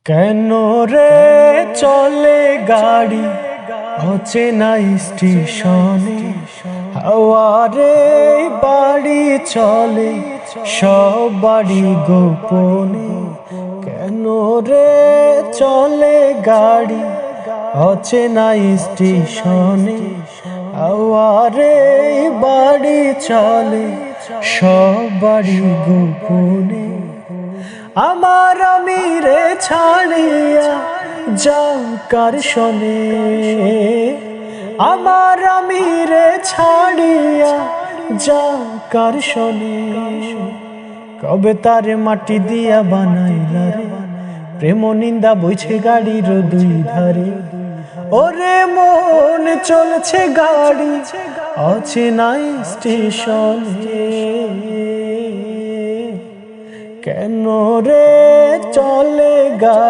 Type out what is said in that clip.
কেন রে চলে গাড়ি অচেনা স্টেশনে, হাওয়ারে বাড়ি চলে সব বাড়ি গোপনে। কেন রে চলে গাড়ি অচেনা স্টেশনে, হাওয়ারে বাড়ি চলে সব বাড়ি গোপনে। আমার আমিরে ছাড়িয়া যাও কার শনে, আমার আমিরে ছাড়িয়া যাও কার শনে। কবে তারে মাটি দিয়া বানাইলা রে, প্রেম নিন্দা বইছে গাড়ির দুই ধারে। ওরে মন চলছে গাড়ি অচেনা স্টেশনে, কেন রে চলে গাড়ি।